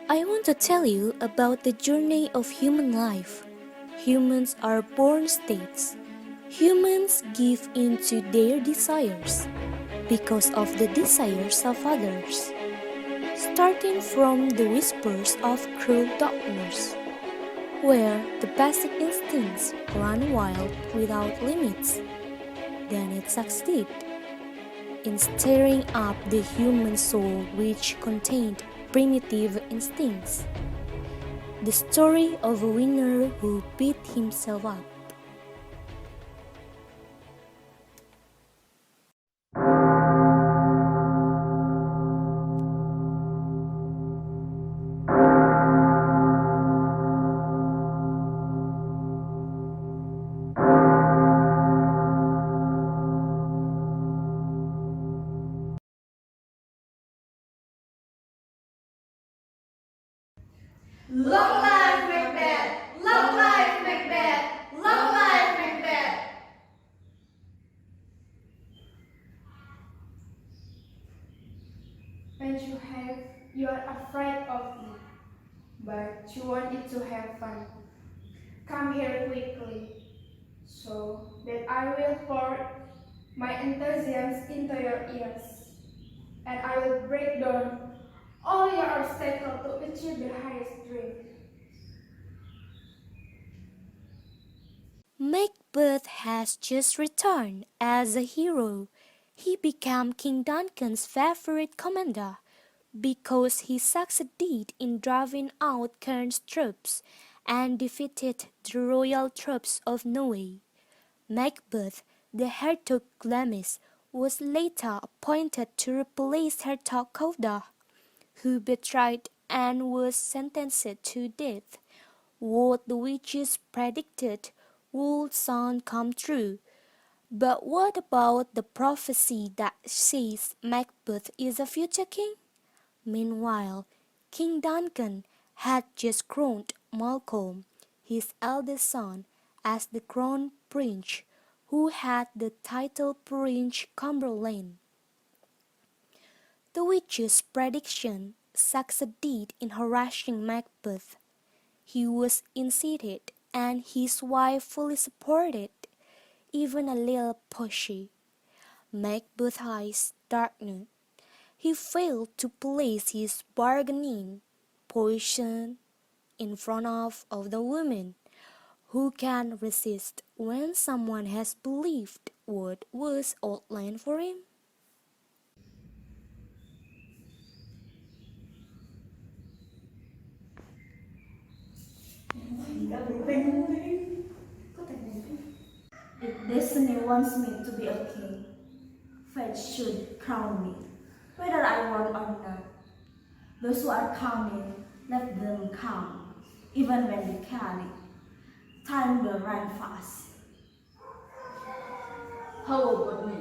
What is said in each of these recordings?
I want to tell you about the journey of human life. Humans are born states. Humans give in to their desires because of the desires of others. Starting from the whispers of cruel darkness, where the basic instincts run wild without limits, then it succeeds in stirring up the human soul which contained primitive instincts. The story of a winner who beat himself up. Long life Macbeth! Long life Macbeth! Long life Macbeth! When you are afraid of it, but you want it to have fun. Come here quickly, so that I will pour my enthusiasm into your ears, and I will break down all your obstacles to achieve the highest dream. Macbeth has just returned as a hero. He became King Duncan's favorite commander because he succeeded in driving out Kern's troops and defeated the royal troops of Norway. Macbeth, the Hertog Glamis, was later appointed to replace Hertog Kauda, who betrayed and was sentenced to death. What the witches predicted would soon come true. But what about the prophecy that says Macbeth is a future king? Meanwhile, King Duncan had just crowned Malcolm, his eldest son, as the crown prince, who had the title Prince Cumberland. The witch's prediction succeeded in harassing Macbeth. He was incited, and his wife fully supported, even a little pushy. Macbeth's eyes darkened. He failed to place his bargaining position in front of the woman. Who can resist when someone has believed what was outlined for him? If destiny wants me to be a king, fate should crown me, whether I want or not. Those who are coming, let them come, even when they carry. Time will run fast. How about me?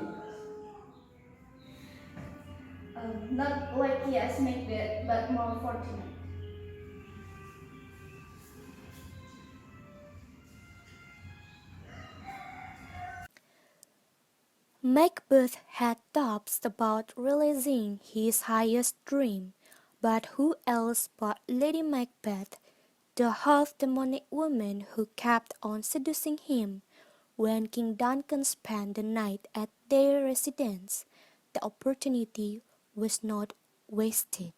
Not lucky as Macbeth, but more fortunate. Macbeth had doubts about realizing his highest dream, but who else but Lady Macbeth, the half-demonic woman who kept on seducing him? When King Duncan spent the night at their residence, the opportunity was not wasted.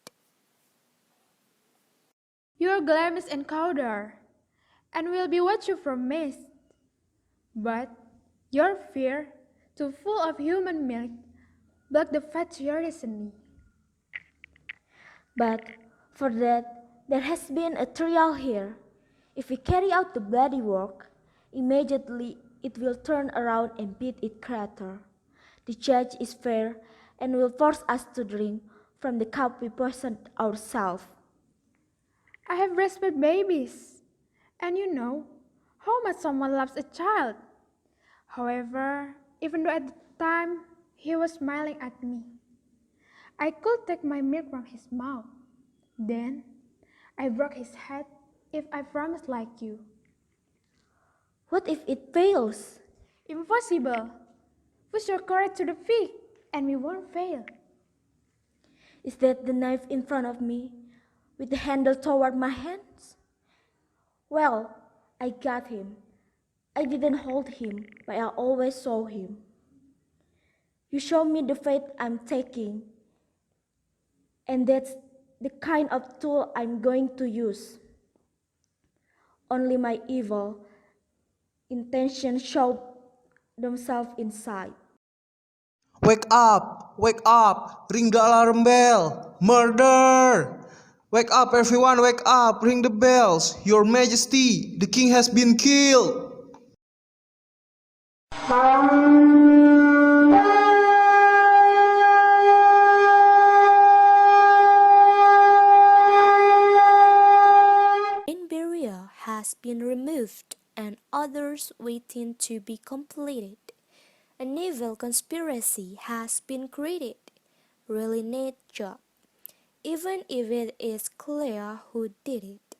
Your Glamis and Cawdor, and will be what you promised. But your fear, too full of human milk, blocked the path to your destiny. But for that, there has been a trial here. If we carry out the bloody work, immediately it will turn around and beat its creator. The judge is fair and will force us to drink from the cup we poisoned ourselves. I have breastfed babies, and you know how much someone loves a child. However, even though at the time he was smiling at me, I could take my milk from his mouth. Then I broke his head if I promised like you. What if it fails? Impossible. Push your courage to the peak, and we won't fail. Is that the knife in front of me? with the handle toward my hands? Well, I got him. I didn't hold him, but I always saw him. You show me the faith I'm taking, and that's the kind of tool I'm going to use. Only my evil intentions show themselves inside. Wake up, ring the alarm bell. Murder! Wake up, everyone, wake up, ring the bells. Your Majesty, the king has been killed. Main barrier has been removed and others waiting to be completed. A naval conspiracy has been created. Really neat job. Even if it is clear who did it,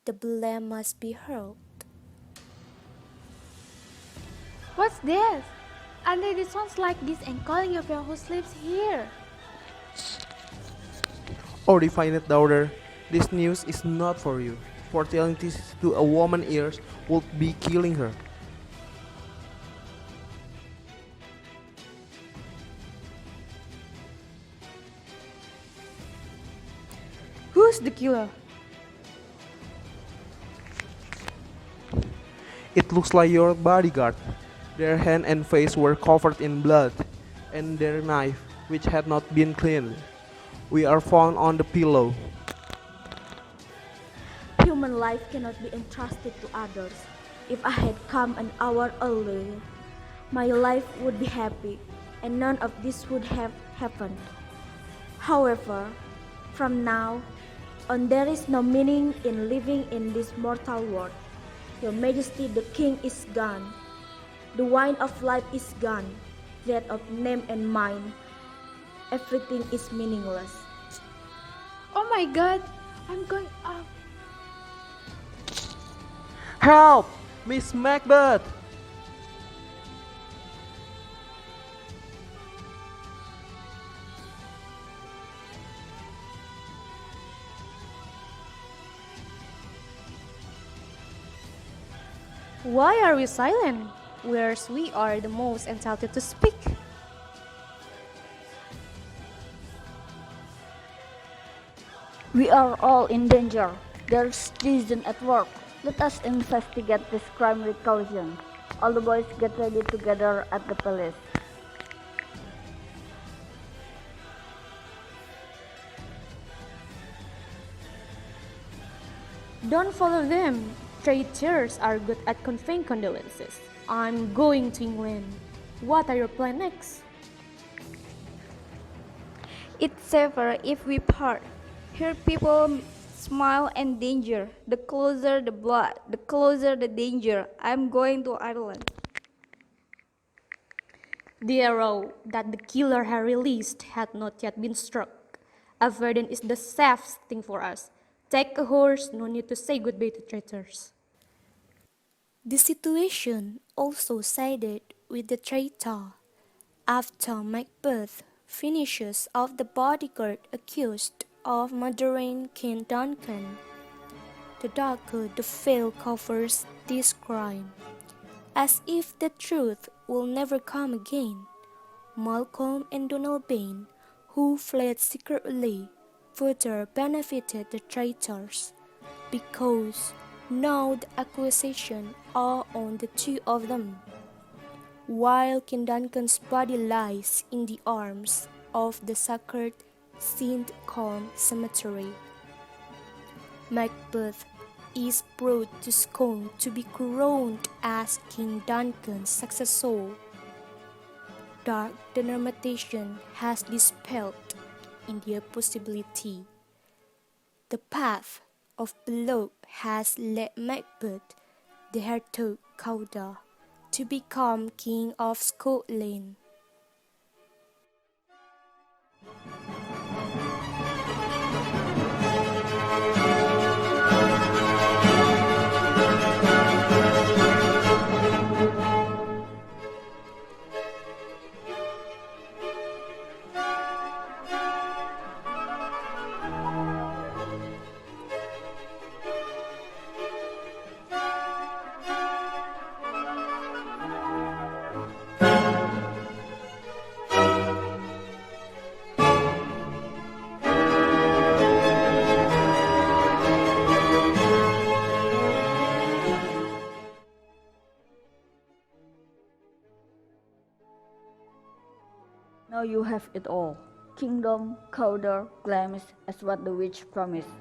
the blame must be hurled. What's this? Under the sounds like this and calling of your who sleeps here. Oh, refined daughter, this news is not for you. For telling this to a woman's ears would be killing her. Who's the killer? It looks like your bodyguard. Their hand and face were covered in blood, and their knife, which had not been cleaned, we are found on the pillow. Human life cannot be entrusted to others. If I had come an hour earlier, my life would be happy, and none of this would have happened. However, from now on, there is no meaning in living in this mortal world. Your Majesty, the King is gone. The wine of life is gone. That of name and mine. Everything is meaningless. Oh my god, I'm going up. Help! Miss Macbeth! Why are we silent? Whereas we are the most entitled to speak. We are all in danger. There's treason at work. Let us investigate this crime with caution. All the boys get ready together at the palace. Don't follow them. Traitors are good at conveying condolences. I'm going to England. What are your plans next? It's safer if we part. Here people smile and danger. The closer the blood, the closer the danger. I'm going to Ireland. The arrow that the killer had released had not yet been struck. A verdant is the safest thing for us. Take a horse, no need to say goodbye to traitors. The situation also sided with the traitor. After Macbeth finishes off the bodyguard accused of murdering King Duncan, the darker the veil covers this crime. As if the truth will never come again, Malcolm and Donalbain, who fled secretly, further benefited the traitors, because now the accusations are on the two of them, while King Duncan's body lies in the arms of the sacred St. Colm Cemetery. Macbeth is brought to Scone to be crowned as King Duncan's successor. Dark denomination has dispelled in their possibility. The path of blood has led Macbeth, the Hertog Cawdor, to become King of Scotland. you have it all. Kingdom, powder, glamour as what the witch promised.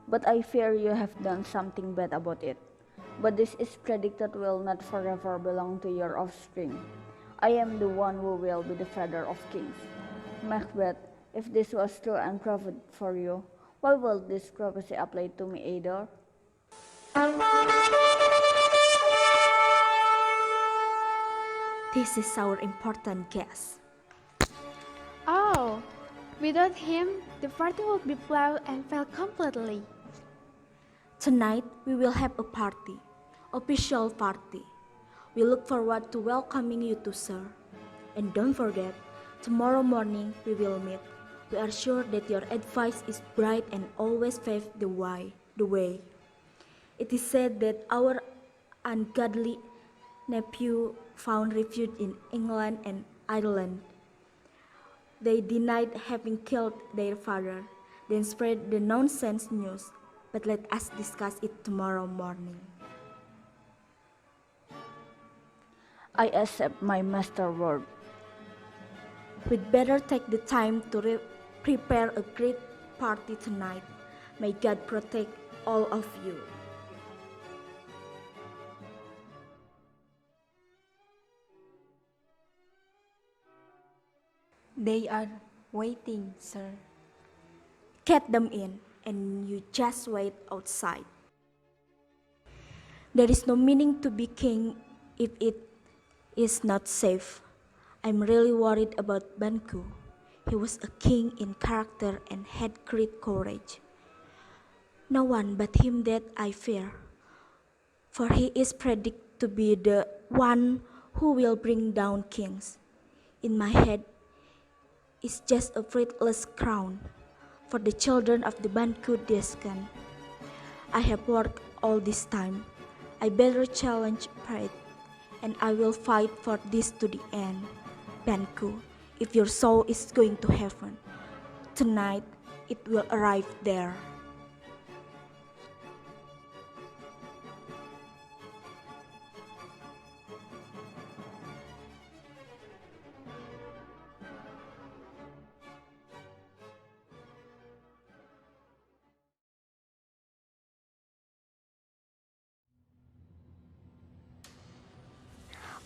But I fear you have done something bad about it. But this is predicted will not forever belong to your offspring. I am the one who will be the father of kings. Macbeth, if this was true and proved for you, why will this prophecy apply to me either? This is our important guest. Oh, without him, the party would be flawed and fail completely. Tonight we will have a party, official party. We look forward to welcoming you to sir. And don't forget, tomorrow morning we will meet. We are sure that your advice is bright and always pave the way. It is said that our ungodly nephew found refuge in England and Ireland. They denied having killed their father, then spread the nonsense news. But let us discuss it tomorrow morning. I accept my master word. We'd better take the time to prepare a great party tonight. May God protect all of you. They are waiting, sir. Get them in, and you just wait outside. There is no meaning to be king if it is not safe. I'm really worried about Banku. He was a king in character and had great courage. No one but him that I fear, for he is predicted to be the one who will bring down kings. In my head is just a fruitless crown for the children of the Banku Descan. I have worked all this time. I better challenge pride, and I will fight for this to the end. Banku, if your soul is going to heaven, tonight it will arrive there.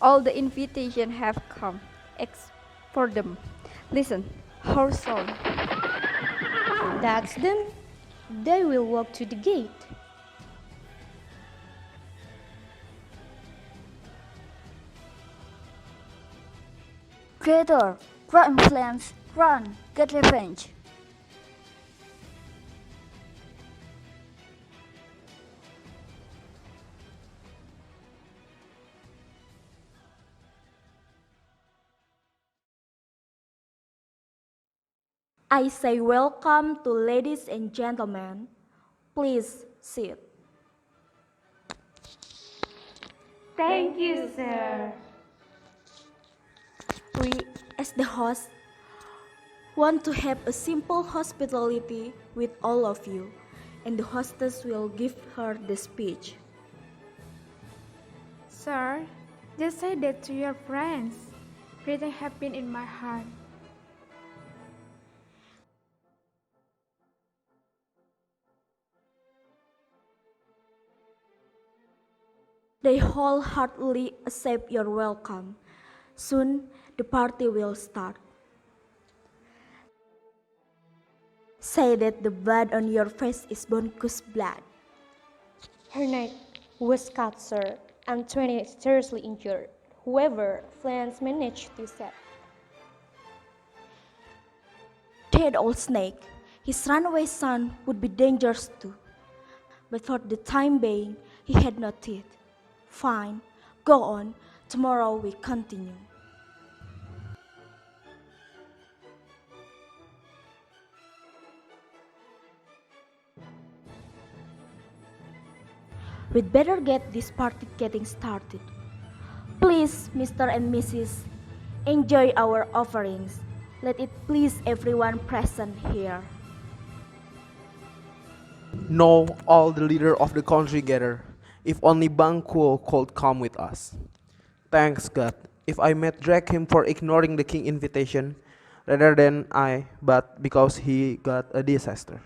All the invitation have come, except for them. Listen, horse song. That's them. They will walk to the gate. Traitor, run, Flans, run, get revenge. I say welcome to ladies and gentlemen. Please sit. Thank you, sir. We, as the host, want to have a simple hospitality with all of you, and the hostess will give her the speech. Sir, just say that to your friends. Greeting have been in my heart. They wholeheartedly accept your welcome. Soon the party will start. Say that the blood on your face is Banku's blood. Her neck was cut, sir, and 20 seriously injured. However, Flans managed to escape. That old snake, his runaway son would be dangerous too. But for the time being, he had no teeth. Fine, go on. Tomorrow we continue. We'd better get this party getting started. Please, Mr. and Mrs., enjoy our offerings. Let it please everyone present here. Now all the leader of the country gather. If only Banquo could come with us. Thanks God. If I might drag him for ignoring the king invitation, rather than but because he got a disaster.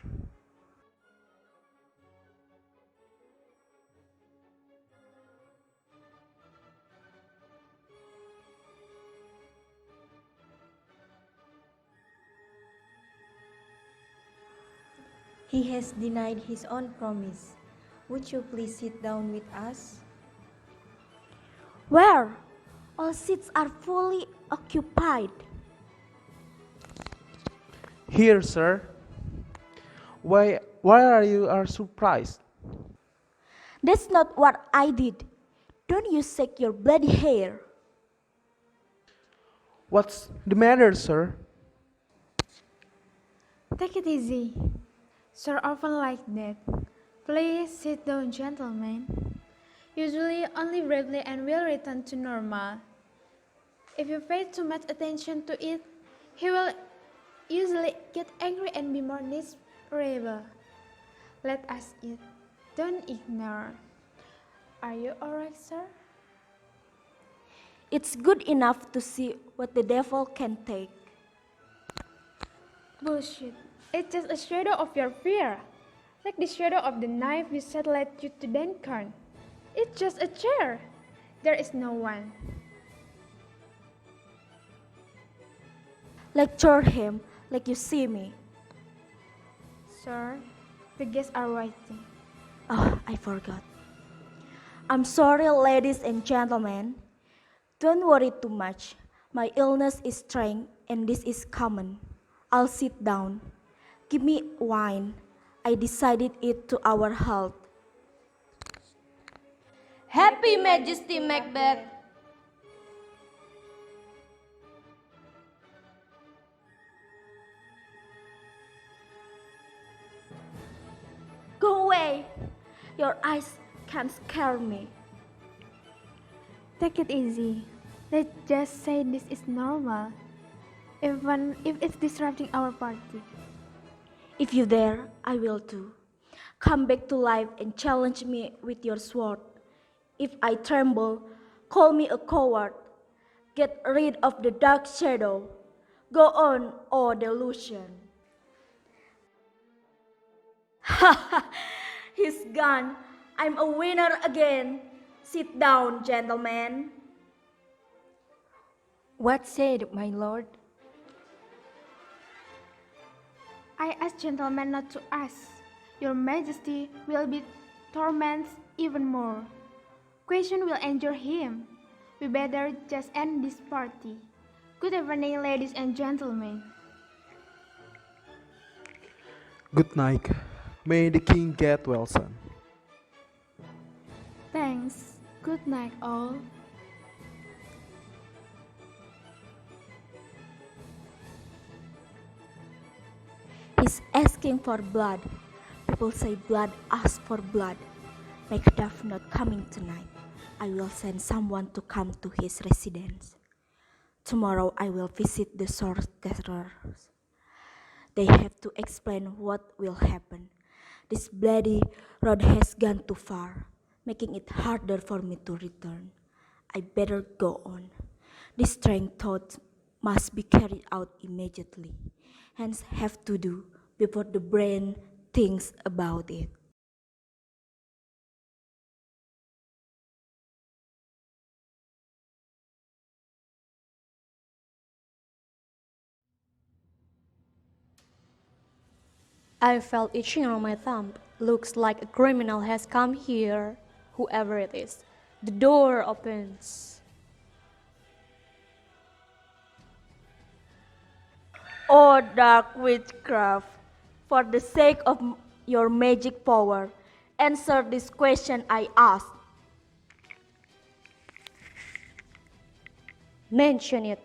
He has denied his own promise. Would you please sit down with us? Where? All seats are fully occupied. Here, sir. Why are you are surprised? That's not what I did. Don't you shake your bloody hair. What's the matter, sir? Take it easy. Sir often like that. Please sit down, gentlemen. Usually only briefly and will return to normal. If you pay too much attention to it, he will usually get angry and be more miserable. Let us eat. Don't ignore. Are you alright, sir? It's good enough to see what the devil can take. Bullshit. It's just a shadow of your fear. Like the shadow of the knife you said led you to Duncan. It's just a chair. There is no one. Lecture him like you see me. Sir, the guests are waiting. Oh, I forgot. I'm sorry, ladies and gentlemen. Don't worry too much. My illness is strange and this is common. I'll sit down. Give me wine. I decided it to our health. Happy Majesty Macbeth! Go away. Your eyes can scare me. Take it easy. Let's just say this is normal. Even if it's disrupting our party. If you dare, I will too. Come back to life and challenge me with your sword. If I tremble, call me a coward. Get rid of the dark shadow. Go on, oh delusion. He's gone. I'm a winner again. Sit down, gentlemen. What said, my lord? I ask gentlemen not to ask. Your Majesty will be tormented even more. Question will injure him. We better just end this party. Good evening, ladies and gentlemen. Good night. May the king get well, son. Thanks. Good night, all. He's asking for blood. People say blood asks for blood. Macbeth not coming tonight. I will send someone to come to his residence. Tomorrow I will visit the sorcerers. They have to explain what will happen. This bloody road has gone too far, making it harder for me to return. I better go on. This strange thought must be carried out immediately, hence have to do before the brain thinks about it. I felt itching on my thumb. Looks like a criminal has come here, whoever it is. The door opens. Oh, dark witchcraft, for the sake of your magic power, answer this question I ask. Mention it.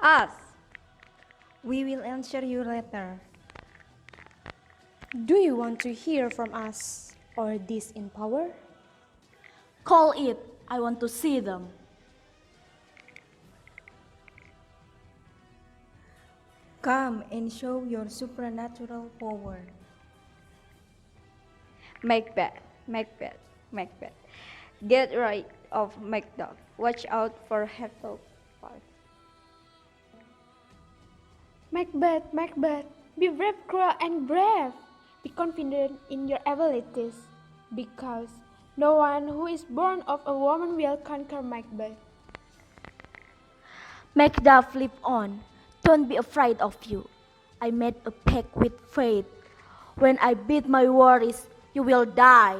Ask. We will answer you later. Do you want to hear from us or this in power? Call it, I want to see them. Come and show your supernatural power. Macbeth, Macbeth, Macbeth. Get right. of Macbeth. Watch out for Hertog. Macbeth, Macbeth, be brave, cruel, and brave. Be confident in your abilities, because no one who is born of a woman will conquer Macbeth. Macduff live on. Don't be afraid of you. I made a pact with fate. When I beat my worries, you will die.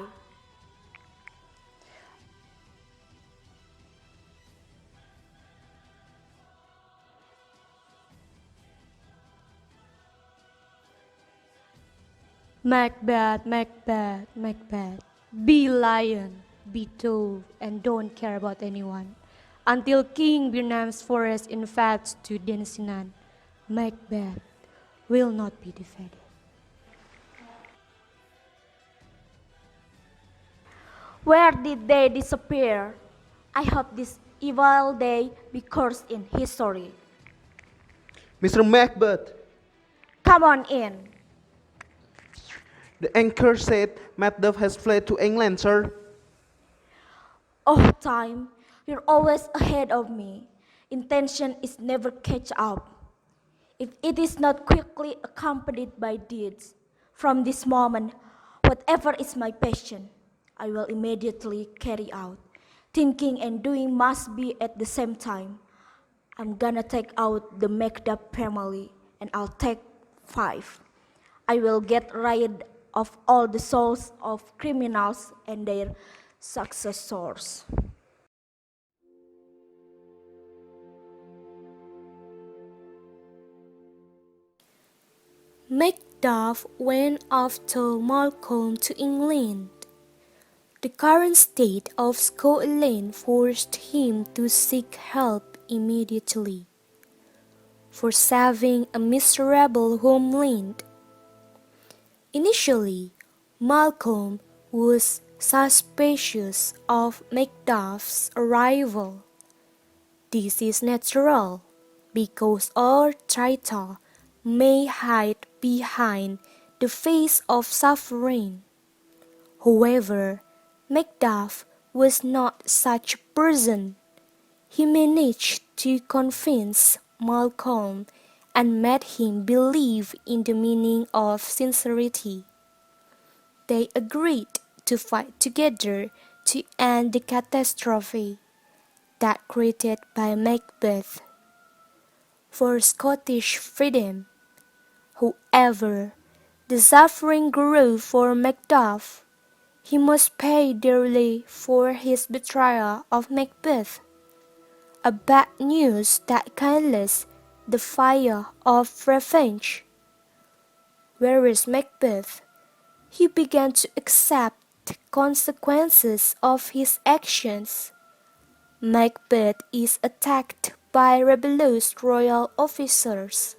Macbeth, Macbeth, Macbeth. Be lion, be dove, and don't care about anyone. Until King Birnam's forest invades to Densinan, Macbeth will not be defeated. Where did they disappear? I hope this evil day be cursed in history. Mr. Macbeth, Come on in. the anchor said Macduff has fled to England, sir. Oh, time, you're always ahead of me. Intention is never catch up. If it is not quickly accompanied by deeds, from this moment, whatever is my passion, I will immediately carry out. Thinking and doing must be at the same time. I'm gonna take out the Macduff family, and I'll take 5. I will get rid of all the souls of criminals and their successors. Macduff went after Malcolm to England. The current state of Scotland forced him to seek help immediately for saving a miserable homeland. Initially, Malcolm was suspicious of Macduff's arrival. This is natural, because our traitor may hide behind the face of suffering. However, Macduff was not such a person. He managed to convince Malcolm and made him believe in the meaning of sincerity. They agreed to fight together to end the catastrophe that created by Macbeth. For Scottish freedom, however, the suffering grew for Macduff. He must pay dearly for his betrayal of Macbeth, a bad news that kindles the fire of revenge. Whereas Macbeth, he began to accept the consequences of his actions. Macbeth is attacked by rebellious royal officers.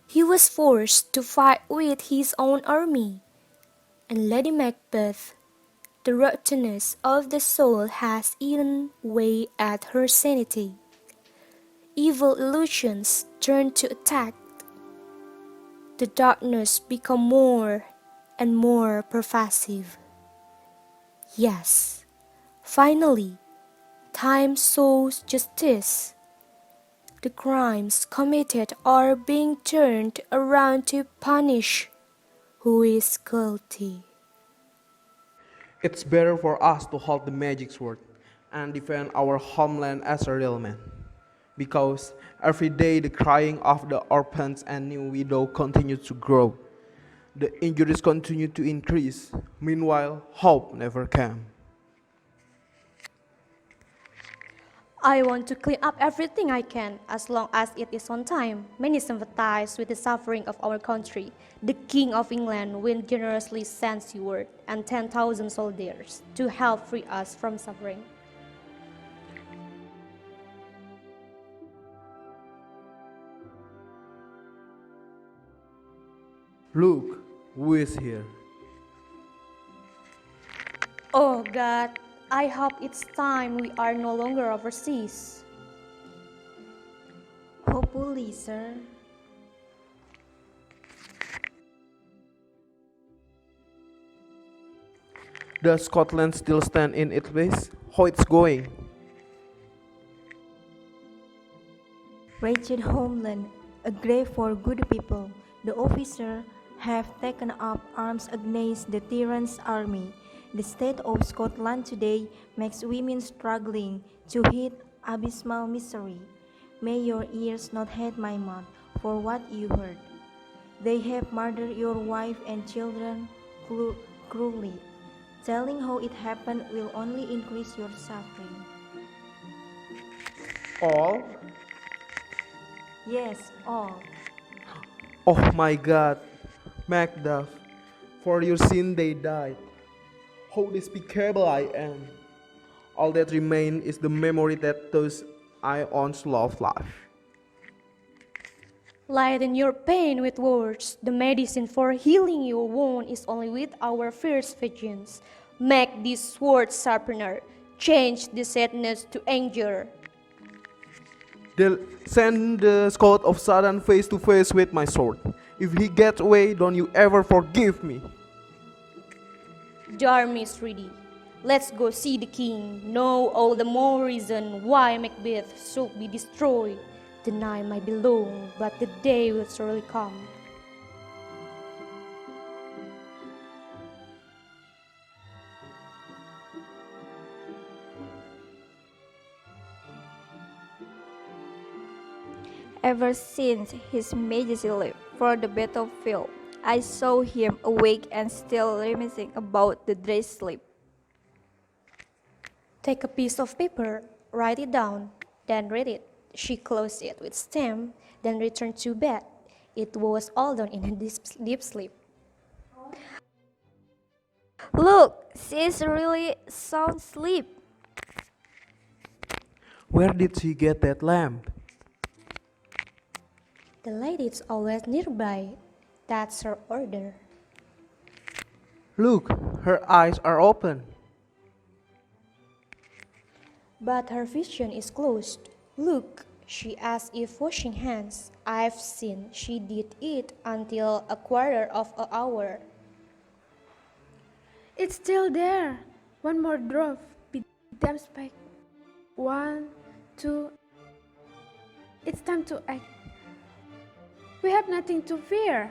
He was forced to fight with his own army, and Lady Macbeth, the rottenness of the soul has eaten away at her sanity. Evil illusions turn to attack. The darkness become more and more pervasive. Yes, finally, time shows justice. The crimes committed are being turned around to punish who is guilty. It's better for us to hold the magic sword and defend our homeland as a real man. Because every day the crying of the orphans and new widow continues to grow. The injuries continue to increase. Meanwhile, hope never came. I want to clean up everything I can as long as it is on time. Many sympathize with the suffering of our country. The King of England will generously send you and 10,000 soldiers to help free us from suffering. Look, who is here? Oh God, I hope it's time we are no longer overseas. Hopefully, sir. Does Scotland still stand in its place? How it's going? Wretched homeland, a grave for good people, the officers have taken up arms against the tyrant's army. The state of Scotland today makes women struggling to hit abysmal misery. May your ears not hate my mouth for what you heard. They have murdered your wife and children cruelly. Telling how it happened will only increase your suffering. All? Yes, all. Oh my God, Macbeth, for your sin they died. How despicable I am. All that remains is the memory that those I once loved life. Lighten your pain with words. The medicine for healing your wound is only with our fierce vengeance. Make this sword sharpener. Change the sadness to anger. They'll send the Scot of Sudden face to face with my sword. If he gets away, don't you ever forgive me. The army is ready. Let's go see the king. Know all the more reason why Macbeth should be destroyed. The night might be long, but the day will surely come. Ever since His Majesty left for the battlefield, I saw him awake and still reminiscing about the dread sleep. Take a piece of paper, write it down, then read it. She closed it with stamp, then returned to bed. It was all done in a deep sleep. Look, she's really sound asleep. Where did she get that lamp? The lady is always nearby. That's her order. Look, her eyes are open. But her vision is closed. Look, she asked if washing hands. I've seen she did it until a quarter of an hour. It's still there. One more drop. Be damn spike. 1, 2. It's time to act. We have nothing to fear.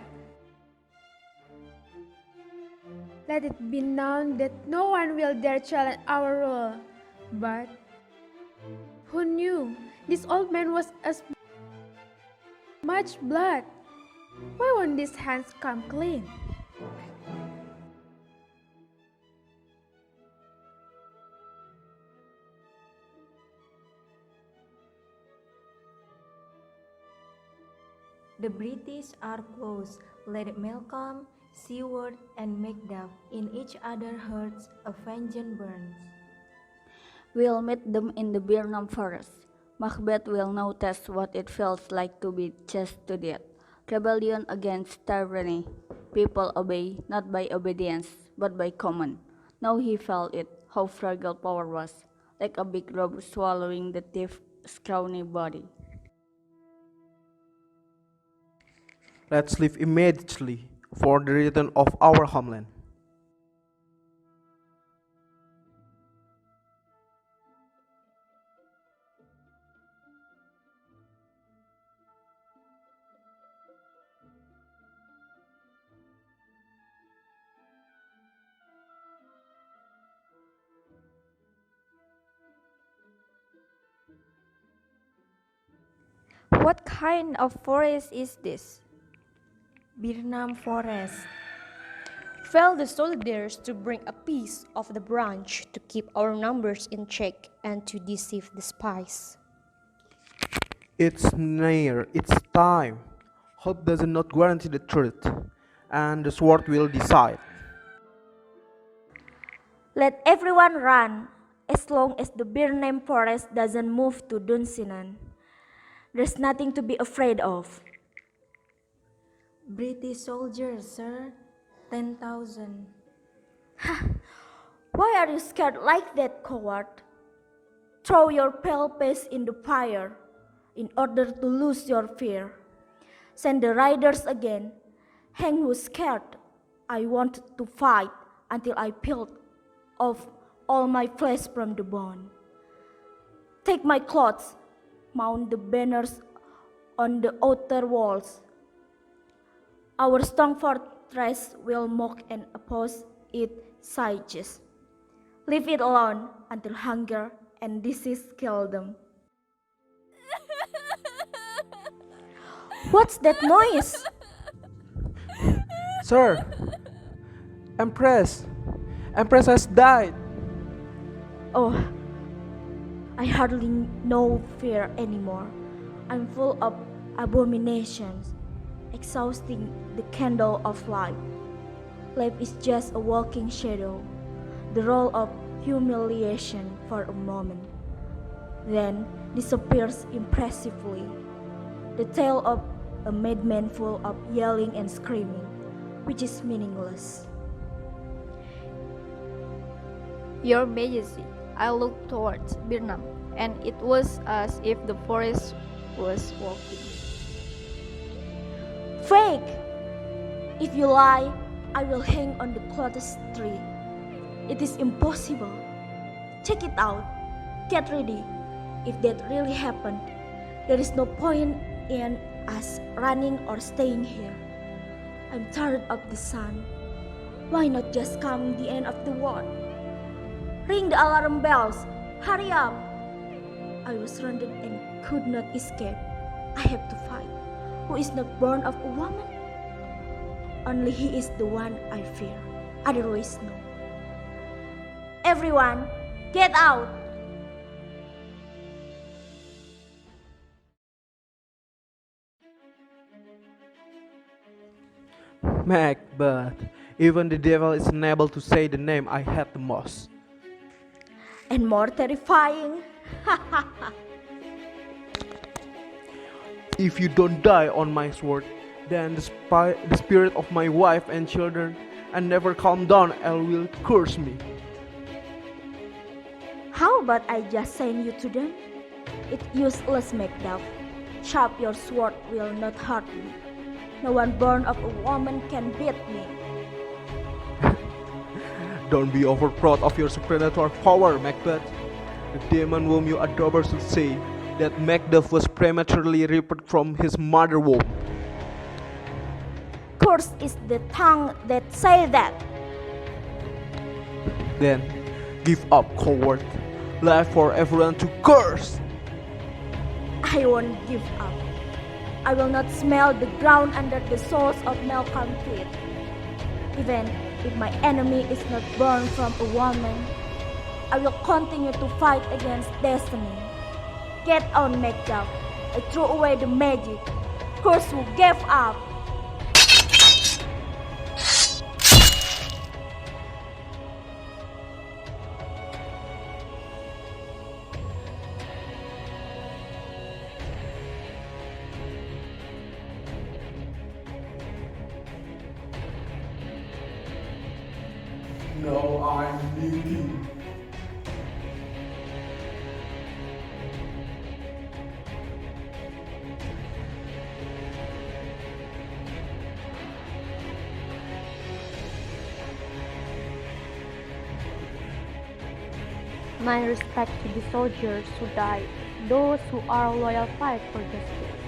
Let it be known that no one will dare challenge our rule. But who knew this old man was as much blood? Why won't these hands come clean? The British are close. Let Malcolm, Seward, and Macduff in each other's hearts a vengeance burns. We'll meet them in the Birnam forest. Macbeth will now test what it feels like to be chased to death. Rebellion against tyranny. People obey not by obedience, but by command. Now he felt it, how fragile power was, like a big robe swallowing the thief's scrawny body. Let's leave immediately for the return of our homeland. What kind of forest is this? Birnam Forest. Tell the soldiers to bring a piece of the branch to keep our numbers in check and to deceive the spies. It's near, it's time. Hope does not guarantee the truth, and the sword will decide. Let everyone run, as long as the Birnam Forest doesn't move to Dunsinane. There's nothing to be afraid of. British soldiers, sir. 10,000. Why are you scared like that, coward? Throw your pale face in the fire in order to lose your fear. Send the riders again. Hang who's scared. I want to fight until I feel of all my flesh from the bone. Take my clothes, mount the banners on the outer walls. Our strong fortress will mock and oppose its sieges. Leave it alone until hunger and disease kill them. What's that noise? Sir, Empress has died. Oh, I hardly know fear anymore. I'm full of abominations, exhausting the candle of life. Life is just a walking shadow, the role of humiliation for a moment, then disappears impressively. The tale of a madman full of yelling and screaming, which is meaningless. Your Majesty, I looked towards Birnam, and it was as if the forest was walking. Fake! If you lie, I will hang on the closest tree. It is impossible. Check it out. Get ready. If that really happened, there is no point in us running or staying here. I'm tired of the sun. Why not just come the end of the world? Ring the alarm bells. Hurry up. I was surrounded and could not escape. I have to fight. Who is not born of a woman? Only he is the one I fear. Otherwise, no. Everyone, get out! Macbeth, even the devil is unable to say the name I hate the most. And more terrifying. If you don't die on my sword, then the spirit of my wife and children and never calm down and will curse me. How about I just send you to them? It's useless, Macbeth. Sharp your sword will not hurt me. No one born of a woman can beat me. Don't be over proud of your supernatural power, Macbeth. The demon whom you adore should say that Macbeth was prematurely ripped from his mother womb. Cursed is the tongue that say that. Then, give up, coward. Life for everyone to curse. I won't give up. I will not smell the ground under the soles of Malcolm's feet. Even if my enemy is not born from a woman, I will continue to fight against destiny. Get on, Macbeth. I threw away the magic. Curse who gave up. Now I'm leaving. My respect to the soldiers who died, those who are loyal fight for justice,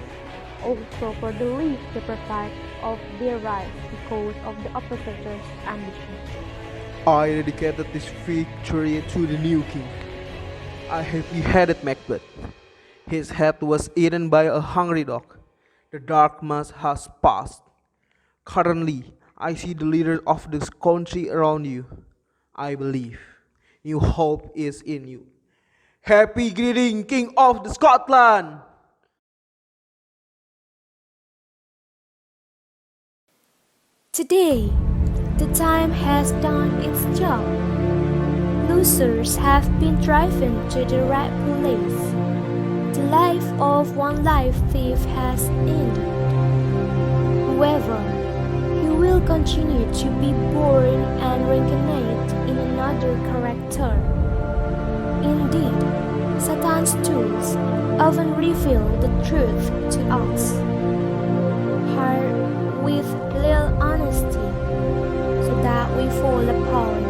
also for the lives deprived of their rights because of the oppressors' ambition. I dedicated this victory to the new king. I have beheaded Macbeth. His head was eaten by a hungry dog. The dark mass has passed. Currently, I see the leaders of this country around you. I believe new hope is in you. Happy greeting, King of the Scotland! Today, the time has done its job. Losers have been driven to the right place. The life of one life thief has ended. However, he will continue to be born and reincarnate in another character. Indeed, Satan's tools often reveal the truth to us. Hard with little honesty, so that we fall apart.